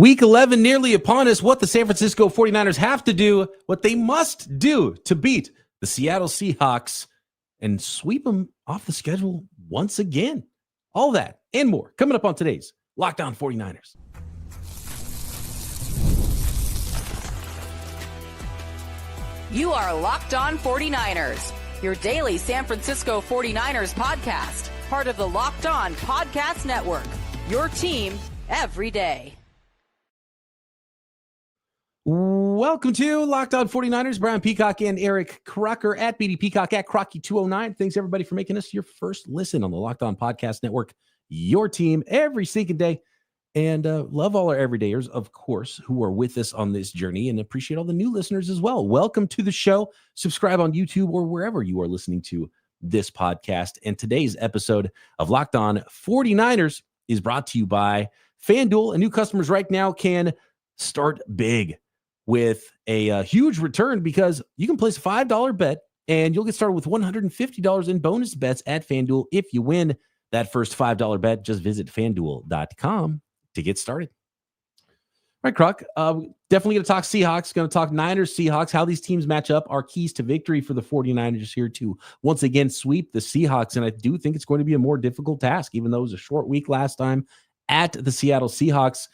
Week 11 nearly upon us. What the San Francisco 49ers have to do, what they must do to beat the Seattle Seahawks and sweep them off the schedule once again. All that and more coming up on today's Locked On 49ers. You are Locked On 49ers, your daily San Francisco 49ers podcast, part of the Locked On Podcast Network, your team every day. Welcome to Locked On 49ers. Brian Peacock and Eric Crocker at BD Peacock at Crocky209. Thanks, everybody, for making us your first listen on the Locked On Podcast Network, your team every single day. And love all our everydayers, of course, who are with us on this journey, and appreciate all the new listeners as well. Welcome to the show. Subscribe on YouTube or wherever you are listening to this podcast. And today's episode of Locked On 49ers is brought to you by FanDuel. And new customers right now can start big with a huge return, because you can place a $5 bet and you'll get started with $150 in bonus bets at FanDuel if you win that first $5 bet. Just visit FanDuel.com to get started. All right, Croc, definitely going to talk Seahawks, going to talk Niners, Seahawks, how these teams match up, our keys to victory for the 49ers here to once again sweep the Seahawks. And I do think it's going to be a more difficult task, even though it was a short week last time at the Seattle Seahawks.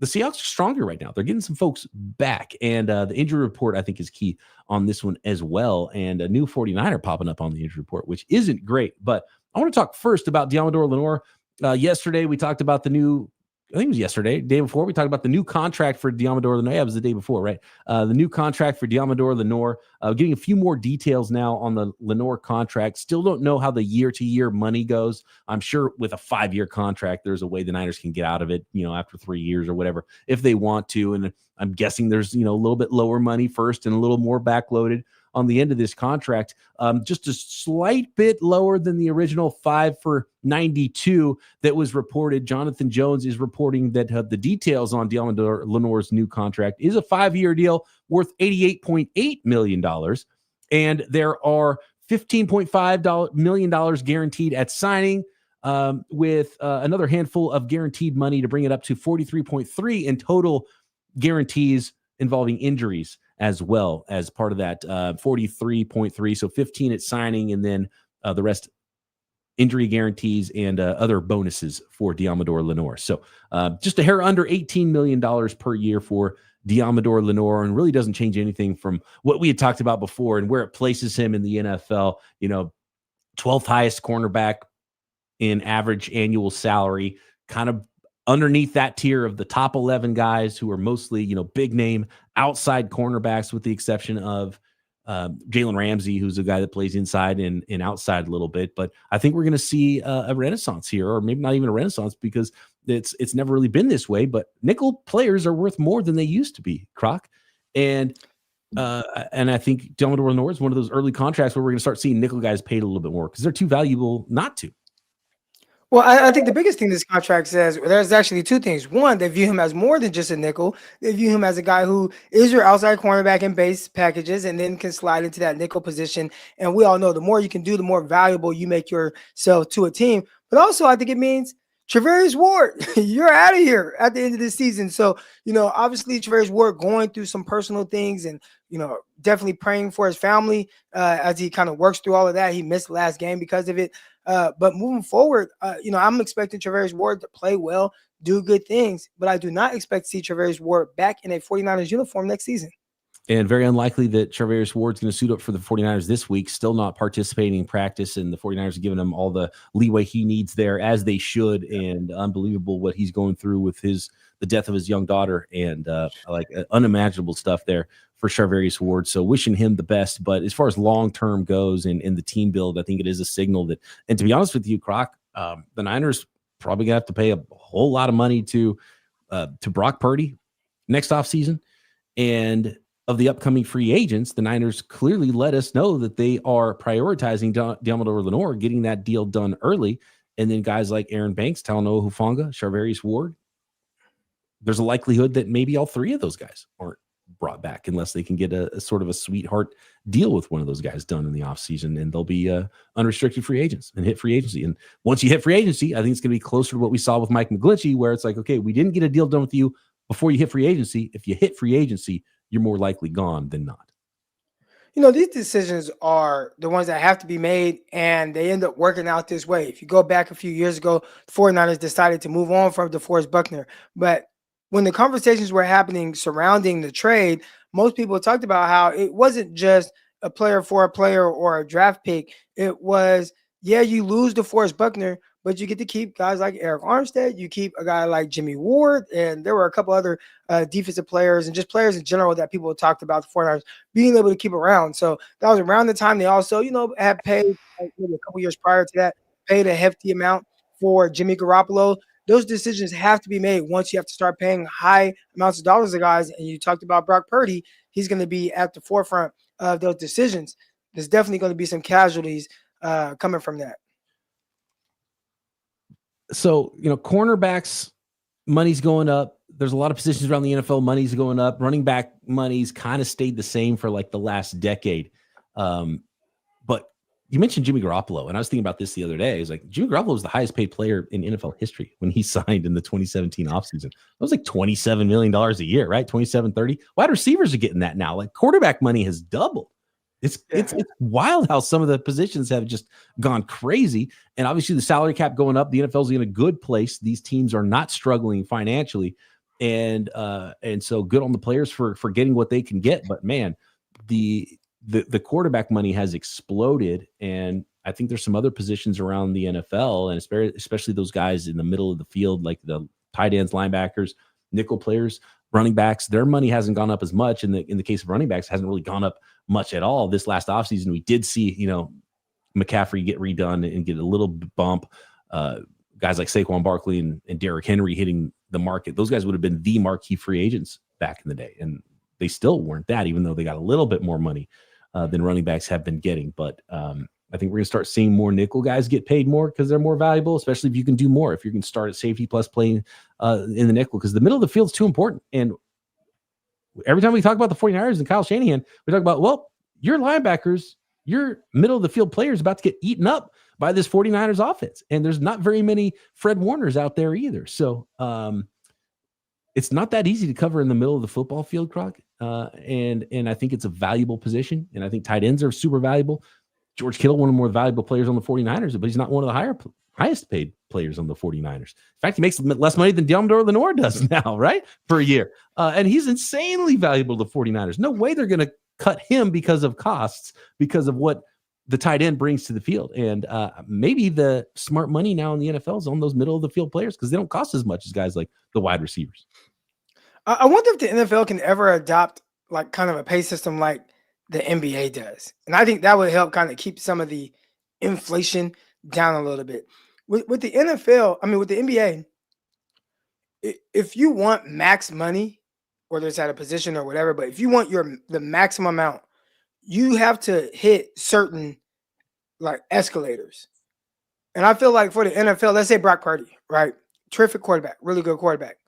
The Seahawks are stronger right now. They're getting some folks back. And the injury report, I think, is key on this one as well. And a new 49er popping up on the injury report, which isn't great. But I want to talk first about Deommodore Lenoir. Yesterday, we talked about the new, I think it was yesterday, day before, we talked about the new contract for Deommodore Lenoir. Yeah, it was the day before, right? The new contract for Deommodore Lenoir. Getting a few more details now on the Lenoir contract. Still don't know how the year-to-year money goes. I'm sure with a 5-year contract, there's a way the Niners can get out of it, after 3 years or whatever, if they want to. And I'm guessing there's, a little bit lower money first and a little more backloaded on the end of this contract, just a slight bit lower than the original 5 for $92 that was reported. Jonathan Jones is reporting that the details on Deommodore Lenoir's new contract is a 5-year deal worth $88.8 million. And there are $15.5 million guaranteed at signing, with another handful of guaranteed money to bring it up to 43.3 in total guarantees involving injuries as well as part of that 43.3. So 15 at signing, and then the rest injury guarantees and other bonuses for Deommodore Lenoir. So just a hair under $18 million per year for Deommodore Lenoir, and really doesn't change anything from what we had talked about before and where it places him in the NFL. 12th highest cornerback in average annual salary, kind of underneath that tier of the top 11 guys who are mostly, big name outside cornerbacks, with the exception of Jalen Ramsey, who's a guy that plays inside and outside a little bit. But I think we're going to see a renaissance here, or maybe not even a renaissance, because it's never really been this way. But nickel players are worth more than they used to be, Croc. And I think Deommodore Lenoir is one of those early contracts where we're going to start seeing nickel guys paid a little bit more because they're too valuable not to. Well, I think the biggest thing this contract says, there's actually two things. One, they view him as more than just a nickel. They view him as a guy who is your outside cornerback in base packages and then can slide into that nickel position. And we all know the more you can do, the more valuable you make yourself to a team. But also, I think it means Charvarius Ward, you're out of here at the end of this season. So, obviously Charvarius Ward going through some personal things and, definitely praying for his family as he kind of works through all of that. He missed the last game because of it. But moving forward, I'm expecting Charvarius Ward to play well, do good things, but I do not expect to see Charvarius Ward back in a 49ers uniform next season. And very unlikely that Charvarius Ward's going to suit up for the 49ers this week, still not participating in practice, and the 49ers are giving him all the leeway he needs there, as they should. And unbelievable what he's going through with the death of his young daughter, and unimaginable stuff there for Charvarius Ward. So wishing him the best. But as far as long-term goes and the team build, I think it is a signal that, and to be honest with you, Croc, the Niners probably going to have to pay a whole lot of money to Brock Purdy next offseason. And of the upcoming free agents, the Niners clearly let us know that they are prioritizing Deommodore Lenoir, getting that deal done early. And then guys like Aaron Banks, Talanoa Hufanga, Charvarius Ward, there's a likelihood that maybe all three of those guys aren't brought back unless they can get a sort of a sweetheart deal with one of those guys done in the offseason, and they'll be unrestricted free agents and hit free agency. And once you hit free agency, I think it's going to be closer to what we saw with Mike McGlinchey, where it's like, okay, we didn't get a deal done with you before you hit free agency. If you hit free agency, you're more likely gone than not. These decisions are the ones that have to be made, and they end up working out this way. If you go back a few years ago, the 49ers decided to move on from DeForest Buckner. But when the conversations were happening surrounding the trade, most people talked about how it wasn't just a player for a player or a draft pick. It was, yeah, you lose DeForest Buckner, but you get to keep guys like Eric Armstead. You keep a guy like Jimmy Ward, and there were a couple other defensive players and just players in general that people talked about the 49ers being able to keep around. So that was around the time they also, had paid maybe a couple years prior to that, paid a hefty amount for Jimmy Garoppolo. Those decisions have to be made once you have to start paying high amounts of dollars to guys. And you talked about Brock Purdy. He's going to be at the forefront of those decisions. There's definitely going to be some casualties coming from that. So, cornerbacks, money's going up. There's a lot of positions around the NFL, money's going up. Running back money's kind of stayed the same for like the last decade. But you mentioned Jimmy Garoppolo, and I was thinking about this the other day. It's like Jimmy Garoppolo was the highest paid player in NFL history when he signed in the 2017 offseason. It was like $27 million a year, right? 27, 30. Wide receivers are getting that now. Like quarterback money has doubled. It's wild how some of the positions have just gone crazy. And obviously the salary cap going up, the NFL's in a good place. These teams are not struggling financially. And so good on the players for getting what they can get. But man, the quarterback money has exploded. And I think there's some other positions around the NFL, and especially those guys in the middle of the field, like the tight ends, linebackers, nickel players, running backs, their money hasn't gone up as much. In the case of running backs, hasn't really gone up much at all. This last offseason, we did see, McCaffrey get redone and get a little bump. Guys like Saquon Barkley and Derrick Henry hitting the market. Those guys would have been the marquee free agents back in the day. And they still weren't that, even though they got a little bit more money than running backs have been getting. But I think we're going to start seeing more nickel guys get paid more because they're more valuable, especially if you can do more. If you can start at safety plus playing in the nickel, because the middle of the field is too important. And every time we talk about the 49ers and Kyle Shanahan, we talk about, well, your linebackers, your middle of the field players about to get eaten up by this 49ers offense. And there's not very many Fred Warners out there either. So it's not that easy to cover in the middle of the football field, Croc. And I think it's a valuable position. And I think tight ends are super valuable. George Kittle, one of the more valuable players on the 49ers, but he's not one of the highest paid players on the 49ers. In fact, he makes less money than Deommodore Lenoir does now, right? Per year. And he's insanely valuable to the 49ers. No way they're going to cut him because of costs, because of what the tight end brings to the field. And maybe the smart money now in the NFL is on those middle of the field players because they don't cost as much as guys like the wide receivers. I wonder if the NFL can ever adopt like kind of a pay system like the NBA does. And I think that would help kind of keep some of the inflation down a little bit. With the NFL, with the NBA, if you want max money, whether it's at a position or whatever, but if you want the maximum amount, you have to hit certain like escalators. And I feel like for the NFL, let's say Brock Purdy, right? Terrific quarterback, really good quarterback.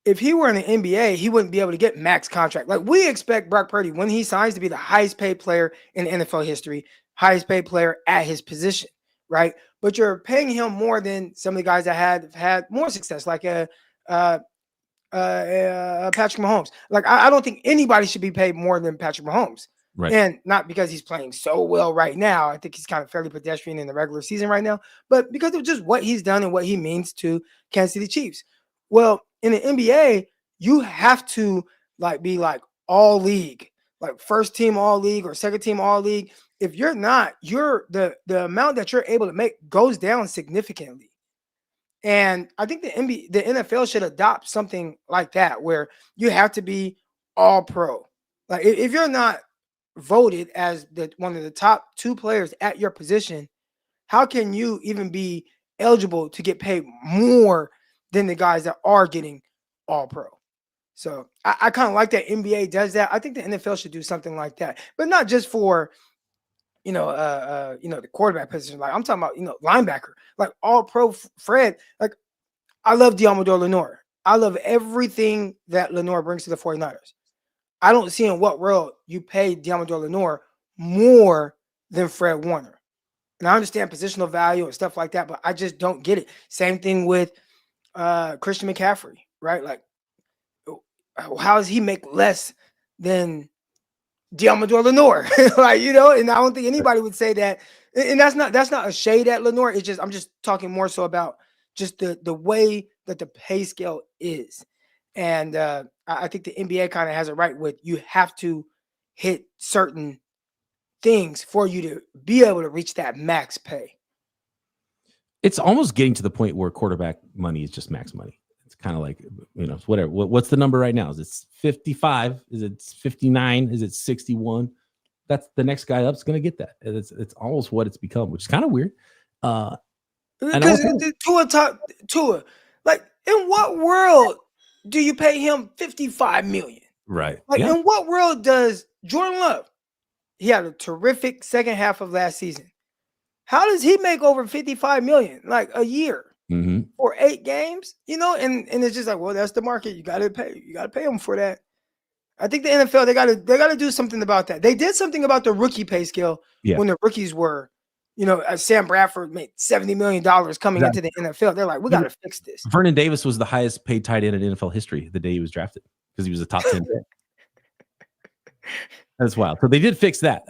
If he were in the NBA, he wouldn't be able to get max contract. Like we expect Brock Purdy, when he signs, to be the highest paid player in NFL history, highest paid player at his position, right? But you're paying him more than some of the guys that have had more success, like Patrick Mahomes. Like I don't think anybody should be paid more than Patrick Mahomes. Right. And not because he's playing so well right now. I think he's kind of fairly pedestrian in the regular season right now, but because of just what he's done and what he means to Kansas City Chiefs. Well, in the NBA, you have to be all league, like first team all league or second team all league. If you're not, the amount that you're able to make goes down significantly. And I think the NFL should adopt something like that, where you have to be all pro. Like if you're not voted as one of the top two players at your position, how can you even be eligible to get paid more than the guys that are getting all pro? So I kind of like that NBA does that. I think the NFL should do something like that, but not just for, the quarterback position. Like I'm talking about, linebacker, like all pro Fred. Like I love Deommodore Lenoir. I love everything that Lenoir brings to the 49ers. I don't see in what world you pay Deommodore Lenoir more than Fred Warner. And I understand positional value and stuff like that, but I just don't get it. Same thing with Christian McCaffrey, right? Like, how does he make less than Deommodore Lenoir? Like, and I don't think anybody would say that. And that's not a shade at Lenoir. It's just, I'm just talking more so about just the way that the pay scale is. And I think the NBA kind of has it right with, you have to hit certain things for you to be able to reach that max pay. It's almost getting to the point where quarterback money is just max money. It's kind of like, whatever. What's the number right now? Is it 55? Is it 59? Is it 61? That's the next guy up is going to get that. It's almost what it's become, which is kind of weird. Because Tua, like, in what world do you pay him $55 million? Right. Like, in what world does Jordan Love? He had a terrific second half of last season. How does he make over $55 million like a year for 8 games? And it's just like, well, that's the market. You got to pay him for that. I think the NFL, they got to do something about that. They did something about the rookie pay scale when the rookies were, Sam Bradford made $70 million coming into the NFL. They're like, we got to fix this. Vernon Davis was the highest paid tight end in NFL history the day he was drafted because he was a top 10 pick. That's wild. So they did fix that.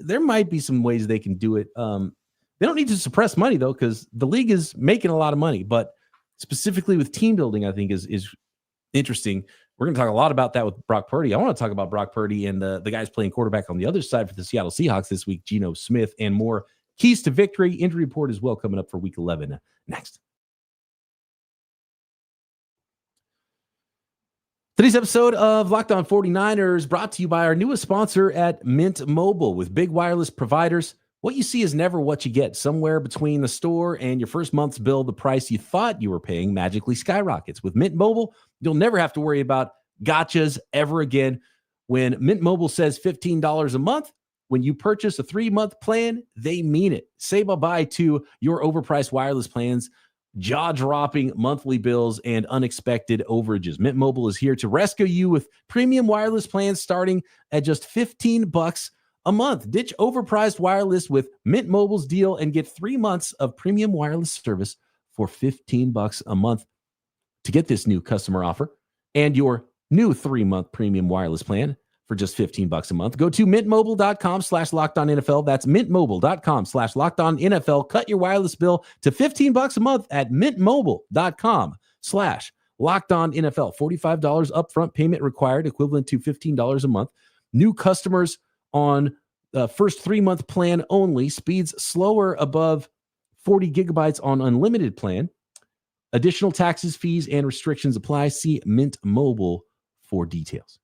There might be some ways they can do it. They don't need to suppress money, though, because the league is making a lot of money. But specifically with team building, I think is interesting. We're going to talk a lot about that with Brock Purdy. I want to talk about Brock Purdy and the guys playing quarterback on the other side for the Seattle Seahawks this week, Geno Smith, and more keys to victory. Injury report as well coming up for week 11 next. Today's episode of Locked On 49ers brought to you by our newest sponsor at Mint Mobile. With big wireless providers, what you see is never what you get. Somewhere between the store and your first month's bill, the price you thought you were paying magically skyrockets. With Mint Mobile, you'll never have to worry about gotchas ever again. When Mint Mobile says $15 a month, when you purchase a 3-month plan, they mean it. Say bye-bye to your overpriced wireless plans, jaw-dropping monthly bills, and unexpected overages. Mint Mobile is here to rescue you with premium wireless plans starting at just $15 a month. Ditch overpriced wireless with Mint Mobile's deal and get 3 months of premium wireless service for $15 a month. To get this new customer offer and your new 3-month premium wireless plan for just $15 a month, go to mintmobile.com/lockedonnfl. That's mintmobile.com/lockedonnfl. Cut your wireless bill to $15 a month at mintmobile.com/lockedonnfl. $45 upfront payment required, equivalent to $15 a month. New customers on the first 3-month plan only. Speeds slower above 40 gigabytes on unlimited plan. Additional taxes, fees, and restrictions apply. See Mint Mobile for details.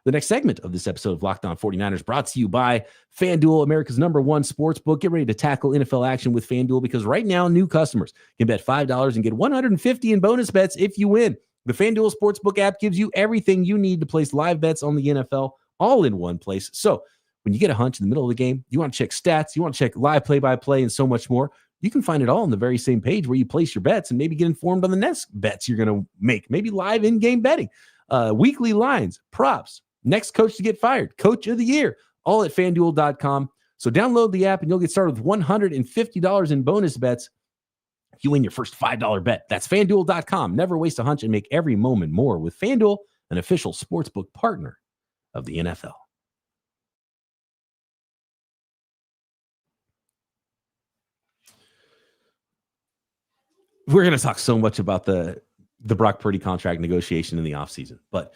The next segment of this episode of Locked On 49ers brought to you by FanDuel, America's #1 sports book. Get ready to tackle NFL action with FanDuel because right now, new customers can bet $5 and get $150 in bonus bets if you win. The FanDuel Sportsbook app gives you everything you need to place live bets on the NFL all in one place. So when you get a hunch in the middle of the game, you want to check stats, you want to check live play-by-play, and so much more, you can find it all on the very same page where you place your bets and maybe get informed on the next bets you're going to make, maybe live in-game betting, weekly lines, props, next coach to get fired, coach of the year, all at FanDuel.com. So download the app and you'll get started with $150 in bonus bets if you win your first $5 bet. That's FanDuel.com. Never waste a hunch and make every moment more with FanDuel, an official sportsbook partner of the NFL. We're going to talk so much about the Brock Purdy contract negotiation in the offseason, but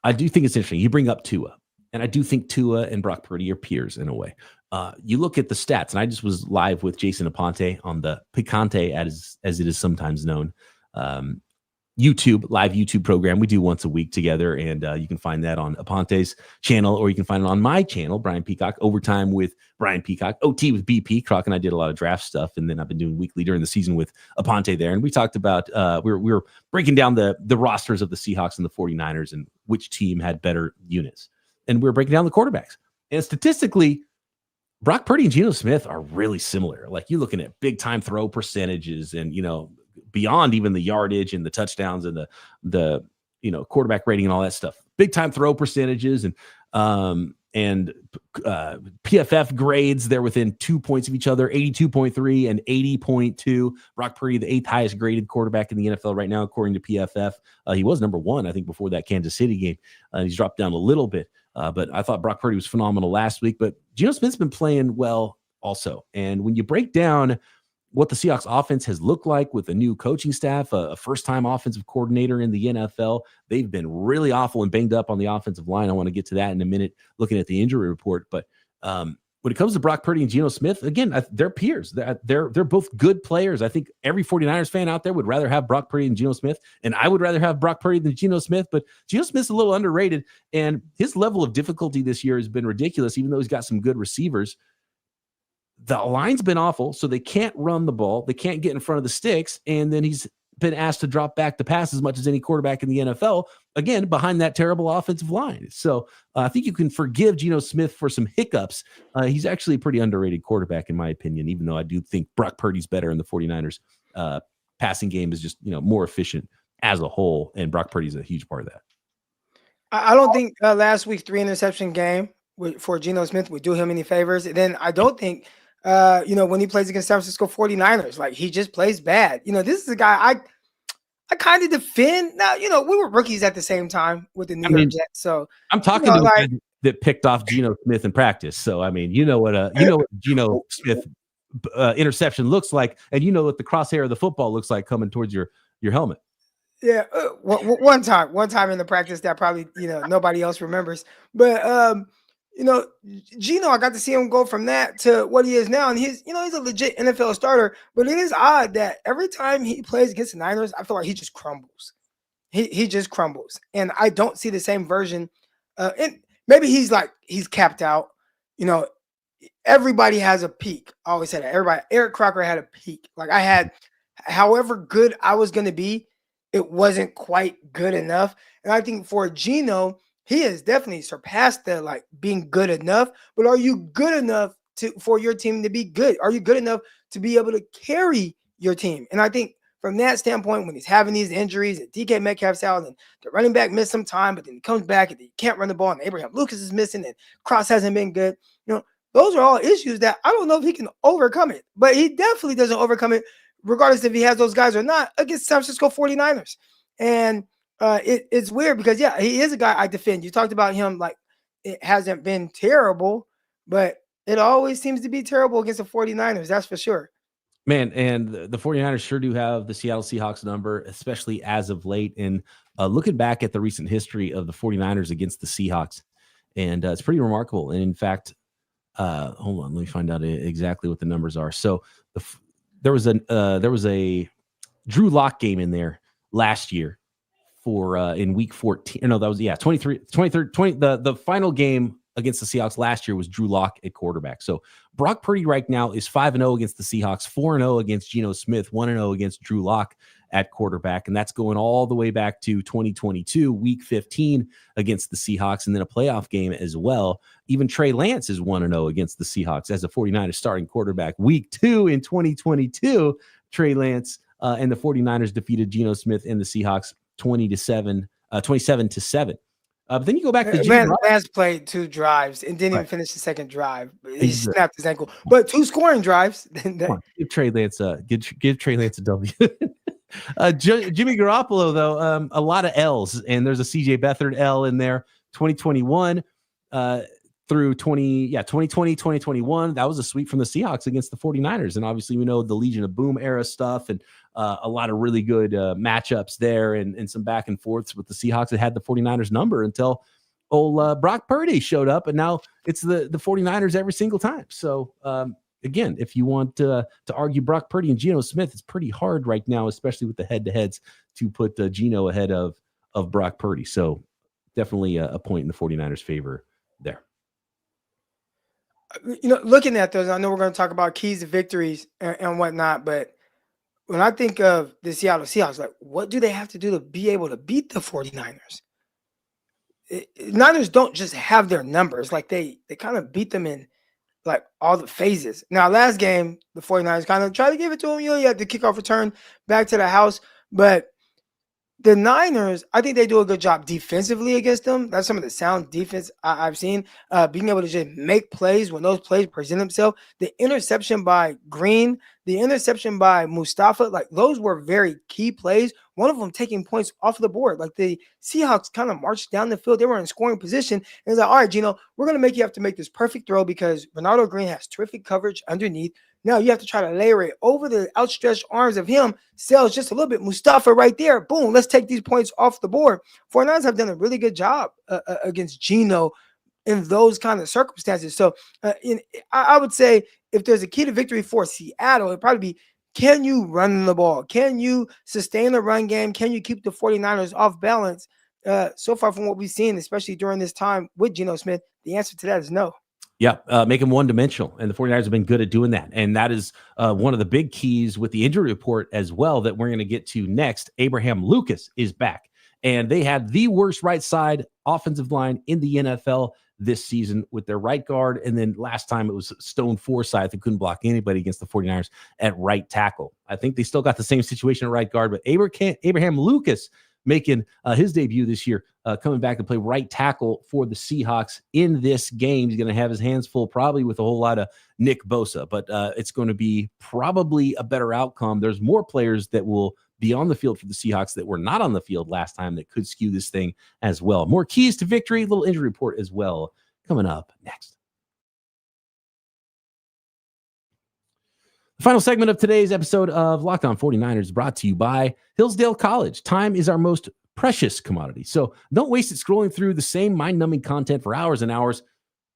I do think it's interesting. You bring up Tua, and I do think Tua and Brock Purdy are peers in a way. You look at the stats, and I just was live with Jason Aponte on the Picante, as it is sometimes known, live YouTube program we do once a week together, and you can find that on Aponte's channel, or you can find it on my channel, Brian Peacock, Overtime with Brian Peacock, OT with BP. Croc and I did a lot of draft stuff, and then I've been doing weekly during the season with Aponte there, and we talked about we were breaking down the rosters of the Seahawks and the 49ers and which team had better units, and we were breaking down the quarterbacks. And statistically, Brock Purdy and Geno Smith are really similar. Like, you're looking at big time throw percentages, and beyond even the yardage and the touchdowns and the quarterback rating and all that stuff. big time throw percentages and PFF grades. They're within 2 points of each other, 82.3 and 80.2. Brock Purdy, the 8th highest graded quarterback in the NFL right now, according to PFF. He was number 1, I think, before that Kansas City game. He's dropped down a little bit, but I thought Brock Purdy was phenomenal last week. But Geno Smith's been playing well also. And when you break down what the Seahawks offense has looked like with a new coaching staff, a first-time offensive coordinator in the NFL. They've been really awful and banged up on the offensive line. I want to get to that in a minute, looking at the injury report. But when it comes to Brock Purdy and Geno Smith, again, they're peers. They're both good players. I think every 49ers fan out there would rather have Brock Purdy and Geno Smith, and I would rather have Brock Purdy than Geno Smith. But Geno Smith's a little underrated, and his level of difficulty this year has been ridiculous, even though he's got some good receivers. The line's been awful, so they can't run the ball. They can't get in front of the sticks, and then he's been asked to drop back to pass as much as any quarterback in the NFL, again, behind that terrible offensive line. So I think you can forgive Geno Smith for some hiccups. He's actually a pretty underrated quarterback, in my opinion, even though I do think Brock Purdy's better, and the 49ers passing game is just more efficient as a whole, and Brock Purdy's a huge part of that. I don't think last week's 3-interception game for Geno Smith would do him any favors. And then I don't think when he plays against San Francisco 49ers, like, he just plays bad. This is a guy I kind of defend. Now, we were rookies at the same time with the New York Jets. So I'm talking to the guy that picked off Geno Smith in practice. So, I mean, what Geno Smith interception looks like, and what the crosshair of the football looks like coming towards your helmet. Yeah. One time in the practice that probably, nobody else remembers. But, Geno, I got to see him go from that to what he is now. And he's a legit NFL starter, but it is odd that every time he plays against the Niners, I feel like he just crumbles. He just crumbles. And I don't see the same version. And maybe he's capped out. Everybody has a peak. I always said that. Eric Crocker had a peak. Like, I had, however good I was going to be, it wasn't quite good enough. And I think for Geno, he has definitely surpassed the being good enough. But are you good enough for your team to be good? Are you good enough to be able to carry your team? And I think from that standpoint, when he's having these injuries and DK Metcalf's out and the running back missed some time, but then he comes back and he can't run the ball, and Abraham Lucas is missing and Cross hasn't been good. Those are all issues that I don't know if he can overcome it, but he definitely doesn't overcome it, regardless if he has those guys or not, against San Francisco 49ers. And it's weird because, yeah, he is a guy I defend. You talked about him like it hasn't been terrible, but it always seems to be terrible against the 49ers. That's for sure. Man, and the 49ers sure do have the Seattle Seahawks number, especially as of late. And looking back at the recent history of the 49ers against the Seahawks, and it's pretty remarkable. And in fact, hold on, let me find out exactly what the numbers are. So there was a Drew Lock game in there last year for in week 14. No, that was 23. The final game against the Seahawks last year was Drew Lock at quarterback. So Brock Purdy right now is 5-0 against the Seahawks, 4-0 against Geno Smith, 1-0 against Drew Lock at quarterback. And that's going all the way back to 2022, week 15 against the Seahawks, and then a playoff game as well. Even Trey Lance is 1-0 against the Seahawks as a 49ers starting quarterback. Week 2 in 2022, Trey Lance and the 49ers defeated Geno Smith and the Seahawks 27-7. But then you go back to Lance played 2 drives and didn't even finish the second drive. He snapped his ankle, but 2 scoring drives. Give Trey Lance a W. Jimmy Garoppolo, though, a lot of L's, and there's a CJ Beathard L in there. 2021 through 2020, 2021. That was a sweep from the Seahawks against the 49ers. And obviously we know the Legion of Boom era stuff and a lot of really good matchups there and some back and forths with the Seahawks that had the 49ers number until old Brock Purdy showed up. And now it's the 49ers every single time. So again, if you want to argue Brock Purdy and Geno Smith, it's pretty hard right now, especially with the head-to-heads, to put Geno ahead of Brock Purdy. So definitely a point in the 49ers' favor there. Looking at those, I know we're going to talk about keys to victories and whatnot, but when I think of the Seattle Seahawks, like, what do they have to do to be able to beat the 49ers? Niners don't just have their numbers. Like, they kind of beat them in, like, all the phases. Now, last game, the 49ers kind of tried to give it to them. You had the kickoff return back to the house, but The Niners, I think they do a good job defensively against them. That's some of the sound defense I've seen. Being able to just make plays when those plays present themselves. The interception by Green, the interception by Mustafa, like those were very key plays. One of them taking points off of the board. Like the Seahawks kind of marched down the field. They were in scoring position. And it's like, all right, Geno, we're going to make you have to make this perfect throw because Bernardo Green has terrific coverage underneath. Now you have to try to layer it over the outstretched arms of him. Sells just a little bit. Mustafa right there. Boom. Let's take these points off the board. 49ers have done a really good job against Geno in those kind of circumstances. So I would say if there's a key to victory for Seattle, it'd probably be, can you run the ball? Can you sustain the run game? Can you keep the 49ers off balance? So far from what we've seen, especially during this time with Geno Smith, the answer to that is no. Yeah, make him one-dimensional, and the 49ers have been good at doing that. And that is one of the big keys with the injury report as well that we're going to get to next. Abraham Lucas is back, and they had the worst right side offensive line in the NFL this season with their right guard, and then last time it was Stone Forsythe who couldn't block anybody against the 49ers at right tackle. I think they still got the same situation at right guard, but Abraham Lucas making his debut this year, coming back to play right tackle for the Seahawks in this game. He's going to have his hands full probably with a whole lot of Nick Bosa, but it's going to be probably a better outcome. There's more players that will be on the field for the Seahawks that were not on the field last time that could skew this thing as well. More keys to victory, little injury report as well coming up next. The final segment of today's episode of Locked On 49ers is brought to you by Hillsdale College. Time is our most precious commodity, so don't waste it scrolling through the same mind-numbing content for hours and hours.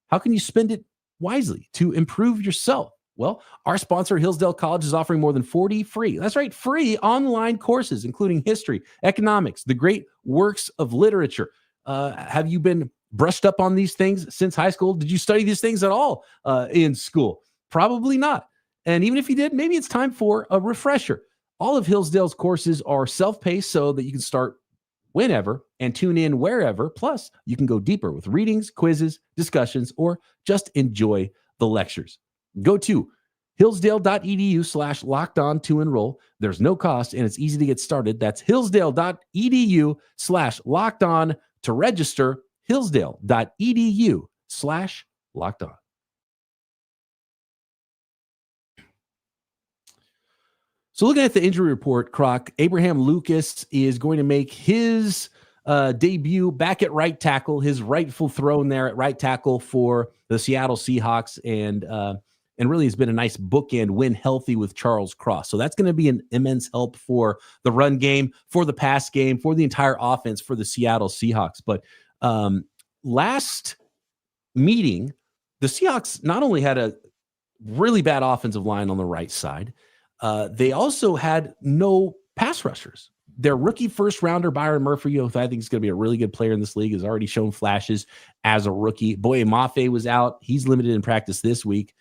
How can you spend it wisely to improve yourself? Well, our sponsor, Hillsdale College, is offering more than 40 free, that's right, free online courses, including history, economics, the great works of literature. Have you been brushed up on these things since high school? Did you study these things at all in school? Probably not. And even if you did, maybe it's time for a refresher. All of Hillsdale's courses are self-paced so that you can start whenever and tune in wherever. Plus, you can go deeper with readings, quizzes, discussions, or just enjoy the lectures. Go to hillsdale.edu/lockedon to enroll. There's no cost and it's easy to get started. That's hillsdale.edu/lockedon to register. hillsdale.edu/lockedon. So looking at the injury report, Croc, Abraham Lucas is going to make his debut back at right tackle, his rightful throne there at right tackle for the Seattle Seahawks, and really has been a nice bookend when healthy with Charles Cross. So that's going to be an immense help for the run game, for the pass game, for the entire offense for the Seattle Seahawks. But last meeting, the Seahawks not only had a really bad offensive line on the right side, they also had no pass rushers. Their rookie first rounder, Byron Murphy, who I think is going to be a really good player in this league, has already shown flashes as a rookie. Boye Mafe was out. He's limited in practice this week.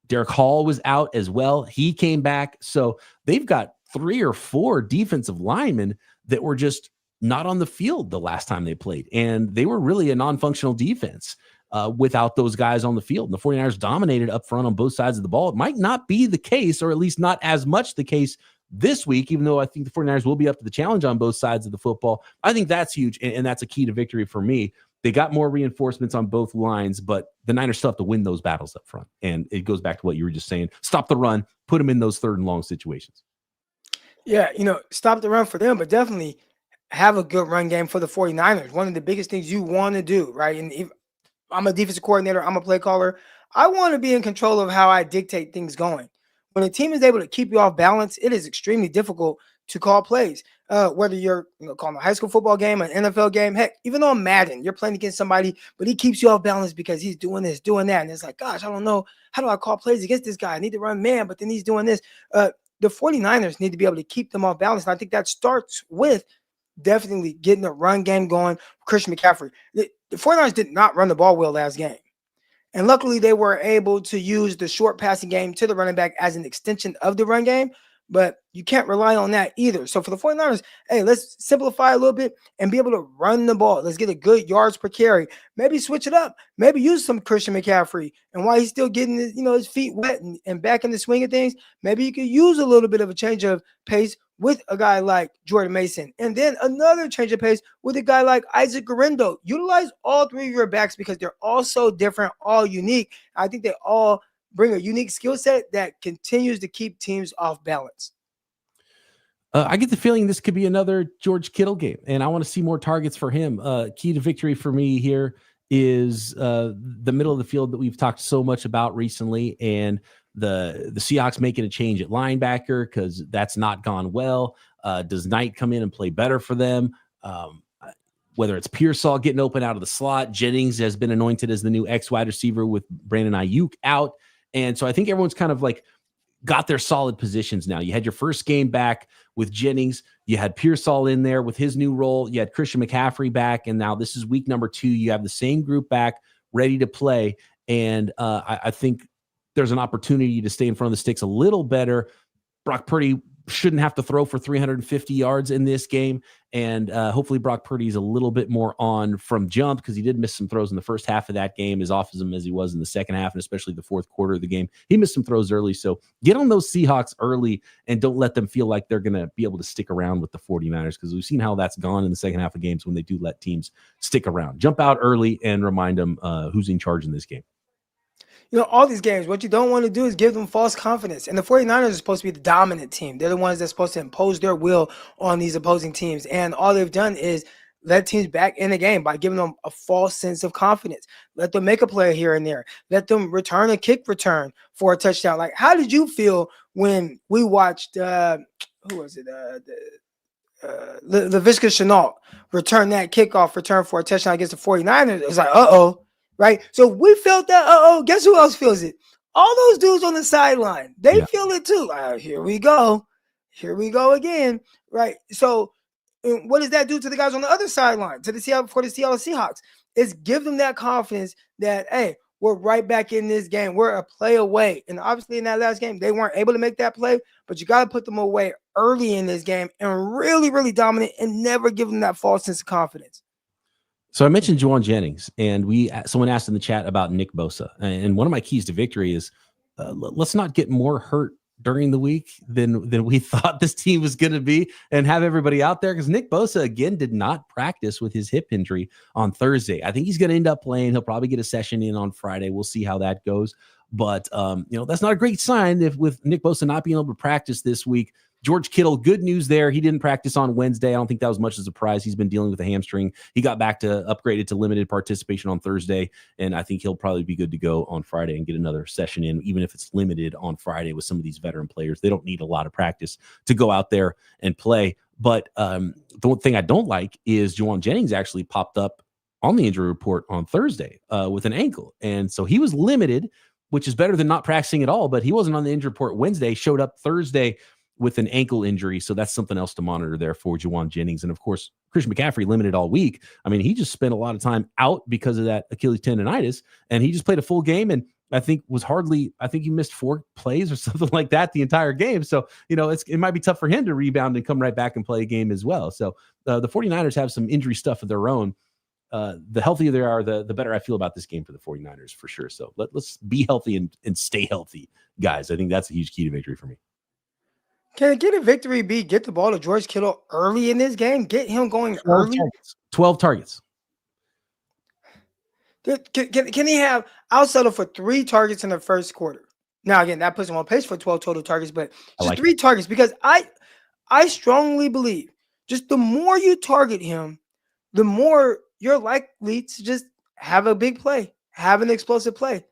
Derek Hall was out as well. He came back. So they've got 3 or 4 defensive linemen that were just not on the field the last time they played. And they were really a non-functional defense without those guys on the field. And the 49ers dominated up front on both sides of the ball. It might not be the case, or at least not as much the case this week, even though I think the 49ers will be up to the challenge on both sides of the football. I think that's huge, and that's a key to victory for me. They got more reinforcements on both lines, but the Niners still have to win those battles up front. And it goes back to what you were just saying. Stop the run, put them in those 3rd and long situations. Yeah, stop the run for them, but definitely have a good run game for the 49ers. One of the biggest things you want to do, right? And if I'm a defensive coordinator, I'm a play caller, I want to be in control of how I dictate things going. When a team is able to keep you off balance, it is extremely difficult to call plays. Whether you're calling a high school football game, an NFL game, heck, even on Madden, you're playing against somebody, but he keeps you off balance because he's doing this, doing that. And it's like, gosh, I don't know. How do I call plays against this guy? I need to run man, but then he's doing this. The 49ers need to be able to keep them off balance. And I think that starts with definitely getting a run game going. Christian McCaffrey. The 49ers did not run the ball well last game. And luckily, they were able to use the short passing game to the running back as an extension of the run game. But you can't rely on that either. So for the 49ers, hey, let's simplify a little bit and be able to run the ball. Let's get a good yards per carry. Maybe switch it up. Maybe use some Christian McCaffrey. And while he's still getting his feet wet and back in the swing of things, maybe you could use a little bit of a change of pace with a guy like Jordan Mason, and then another change of pace with a guy like Isaac Guerrero. Utilize all three of your backs because they're all so different, all unique. I think they all bring a unique skill set that continues to keep teams off balance. I get the feeling this could be another George Kittle game, and I want to see more targets for him. Key to victory for me here is the middle of the field that we've talked so much about recently, and the Seahawks making a change at linebacker because that's not gone well. Does Knight come in and play better for them? Whether it's Pearsall getting open out of the slot, Jennings has been anointed as the new X wide receiver with Brandon Ayuk out. And so I think everyone's kind of like got their solid positions now. You had your first game back with Jennings. You had Pearsall in there with his new role. You had Christian McCaffrey back. And now this is week number 2. You have the same group back ready to play. And I think there's an opportunity to stay in front of the sticks a little better. Brock Purdy shouldn't have to throw for 350 yards in this game. And hopefully Brock Purdy is a little bit more on from jump because he did miss some throws in the first half of that game, as awesome as he was in the second half, and especially the fourth quarter of the game. He missed some throws early. So get on those Seahawks early and don't let them feel like they're going to be able to stick around with the 49ers because we've seen how that's gone in the second half of games when they do let teams stick around. Jump out early and remind them who's in charge in this game. You know, all these games, what you don't want to do is give them false confidence. And the 49ers are supposed to be the dominant team. They're the ones that's supposed to impose their will on these opposing teams. And all they've done is let teams back in the game by giving them a false sense of confidence. Let them make a play here and there. Let them return a kick return for a touchdown. Like, how did you feel when we watched, who was it? Laviska Shenault return that kickoff return for a touchdown against the 49ers? It was like, uh-oh. Right. So we felt that. Guess who else feels it? All those dudes on the sideline. They feel it too. Here we go. Here we go again. Right. So what does that do to the guys on the other sideline, for the Seattle Seahawks? It's give them that confidence that, hey, we're right back in this game. We're a play away. And obviously in that last game, they weren't able to make that play, but you got to put them away early in this game and really, really dominate and never give them that false sense of confidence. So I mentioned Juwan Jennings, and someone asked in the chat about Nick Bosa. And one of my keys to victory is let's not get more hurt during the week than we thought this team was going to be and have everybody out there, because Nick Bosa, again, did not practice with his hip injury on Thursday. I think he's going to end up playing. He'll probably get a session in on Friday. We'll see how that goes. But, that's not a great sign with Nick Bosa not being able to practice this week. George Kittle, good news there. He didn't practice on Wednesday. I don't think that was much of a surprise. He's been dealing with a hamstring. He got back to upgraded to limited participation on Thursday, and I think he'll probably be good to go on Friday and get another session in, even if it's limited on Friday with some of these veteran players. They don't need a lot of practice to go out there and play. But the one thing I don't like is Juwan Jennings actually popped up on the injury report on Thursday with an ankle. And so he was limited, which is better than not practicing at all, but he wasn't on the injury report Wednesday, showed up Thursday with an ankle injury. So that's something else to monitor there for Juwan Jennings. And of course, Christian McCaffrey limited all week. I mean, he just spent a lot of time out because of that Achilles tendonitis, and he just played a full game. And I think he missed 4 plays or something like that the entire game. So, it might be tough for him to rebound and come right back and play a game as well. So the 49ers have some injury stuff of their own. The healthier they are, the better I feel about this game for the 49ers for sure. So let's be healthy and stay healthy, guys. I think that's a huge key to victory for me. Can it get a victory be get the ball to George Kittle early in this game? Get him going early? 12 targets. Can he have – I'll settle for 3 targets in the first quarter. Now, again, that puts him on pace for 12 total targets, but just 3 targets, because I strongly believe just the more you target him, the more you're likely to just have a big play, have an explosive play.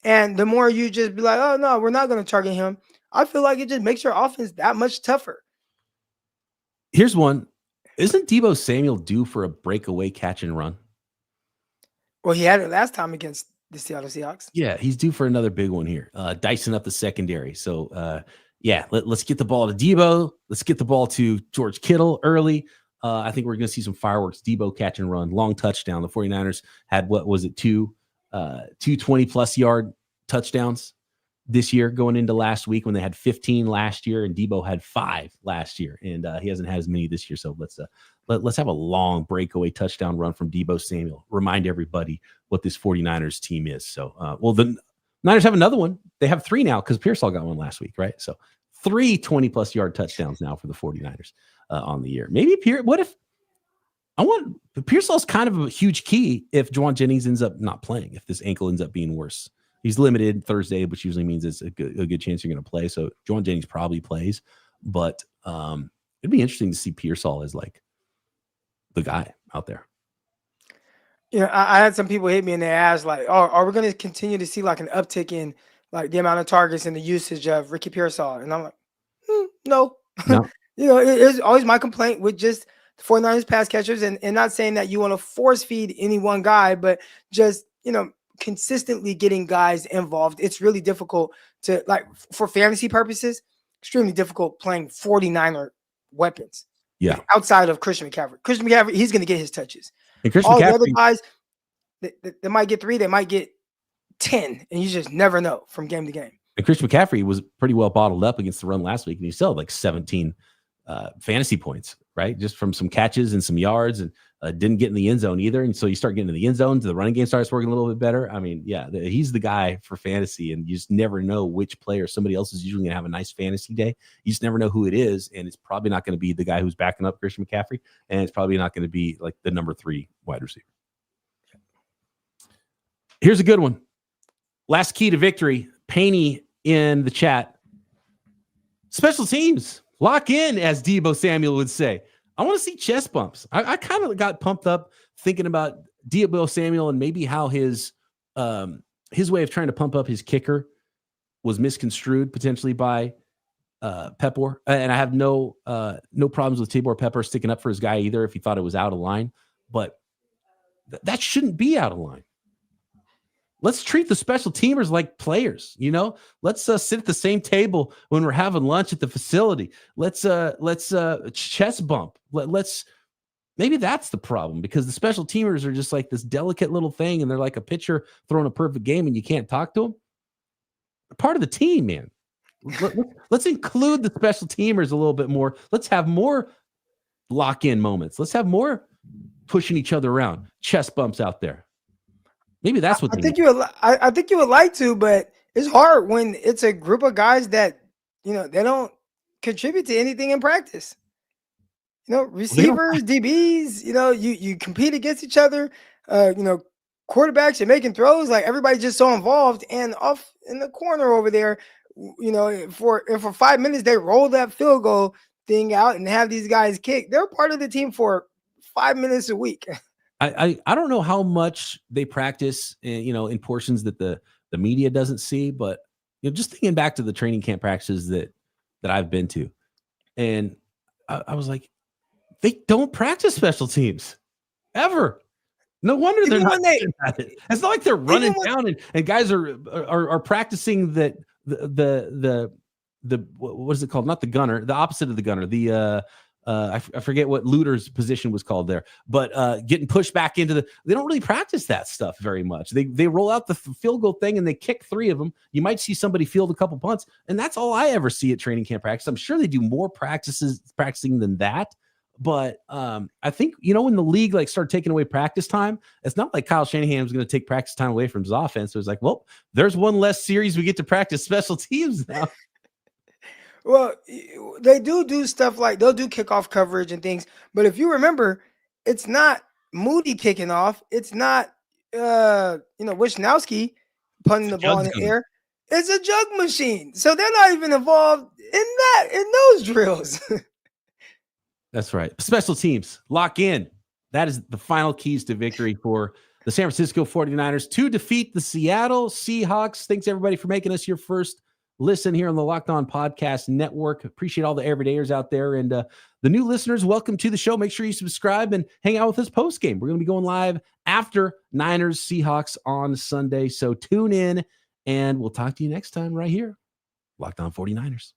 And the more you just be like, oh, no, we're not going to target him, I feel like it just makes your offense that much tougher. Here's one. Isn't Deebo Samuel due for a breakaway catch and run? Well, he had it last time against the Seattle Seahawks. Yeah, he's due for another big one here. Dicing up the secondary. So, let's get the ball to Deebo. Let's get the ball to George Kittle early. I think we're going to see some fireworks. Deebo catch and run, long touchdown. The 49ers had, 2 20-plus yard touchdowns this year going into last week when they had 15 last year, and Deebo had 5 last year, and he hasn't had as many this year. So let's have a long breakaway touchdown run from Deebo Samuel. Remind everybody what this 49ers team is. So, the Niners have another one. They have 3 now because Pearsall got one last week, right? So 3 20-plus yard touchdowns now for the 49ers on the year. Maybe what if Pearsall's kind of a huge key if Juwan Jennings ends up not playing, if this ankle ends up being worse. He's limited Thursday, which usually means it's a good chance you're going to play. So Juwan Jennings probably plays, but it'd be interesting to see Pearsall as like the guy out there. I had some people hit me and they asked, like, "Oh, are we going to continue to see like an uptick in like the amount of targets and the usage of Ricky Pearsall?" And I'm like, no. It's always my complaint with just the 49ers pass catchers, and not saying that you want to force feed any one guy, but just, consistently getting guys involved. It's really difficult to, like, for fantasy purposes, extremely difficult playing 49er weapons. Yeah. Outside of Christian McCaffrey. Christian McCaffrey, he's going to get his touches. And Christian All McCaffrey, the other guys, they might get 3, they might get 10, and you just never know from game to game. And Christian McCaffrey was pretty well bottled up against the run last week, and he still had like 17 fantasy points, right? Just from some catches and some yards, and didn't get in the end zone either. And so you start getting in the end zone, the running game starts working a little bit better. I mean, he's the guy for fantasy, and you just never know which player. Somebody else is usually going to have a nice fantasy day. You just never know who it is, and it's probably not going to be the guy who's backing up Christian McCaffrey, and it's probably not going to be like the number 3 wide receiver. Here's a good one. Last key to victory. Paney in the chat. Special teams. Lock in, as Deebo Samuel would say. I want to see chest bumps. I kind of got pumped up thinking about Deommodore Samuel and maybe how his way of trying to pump up his kicker was misconstrued potentially by Pepper. And I have no problems with Tibor Pepper sticking up for his guy either if he thought it was out of line. But that shouldn't be out of line. Let's treat the special teamers like players, Let's sit at the same table when we're having lunch at the facility. Let's chest bump. Maybe that's the problem, because the special teamers are just like this delicate little thing, and they're like a pitcher throwing a perfect game, and you can't talk to them. They're part of the team, man. Let's include the special teamers a little bit more. Let's have more lock-in moments. Let's have more pushing each other around, chest bumps out there. Maybe that's what I think you would like to, but it's hard when it's a group of guys that, they don't contribute to anything in practice. Receivers, DBs, you compete against each other. Quarterbacks are making throws, like everybody's just so involved, and off in the corner over there, for 5 minutes they roll that field goal thing out and have these guys kick. They're part of the team for 5 minutes a week. I don't know how much they practice, in portions that the media doesn't see, but just thinking back to the training camp practices that I've been to, and I was like, they don't practice special teams ever. No wonder they're not at it. It's not like they're running down and guys are practicing that the what is it called? Not the gunner, the opposite of the gunner. I forget what Luter's position was called there, but getting pushed back into they don't really practice that stuff very much. They roll out the field goal thing and they kick 3 of them. You might see somebody field a couple punts, and that's all I ever see at training camp practice. I'm sure they do more practicing than that. But I think, when the league started taking away practice time, it's not like Kyle Shanahan was going to take practice time away from his offense. So it's like, well, there's one less series we get to practice special teams now. Well, they do stuff like they'll do kickoff coverage and things. But if you remember, it's not Moody kicking off. It's not, Wisnowski punting the ball in the air. It's a jug machine. So they're not even involved in those drills. That's right. Special teams, lock in. That is the final keys to victory for the San Francisco 49ers to defeat the Seattle Seahawks. Thanks, everybody, for making us your first listen here on the Locked On Podcast Network. Appreciate all the everydayers out there. And the new listeners, welcome to the show. Make sure you subscribe and hang out with us post-game. We're going to be going live after Niners Seahawks on Sunday. So tune in, and we'll talk to you next time right here. Locked On 49ers.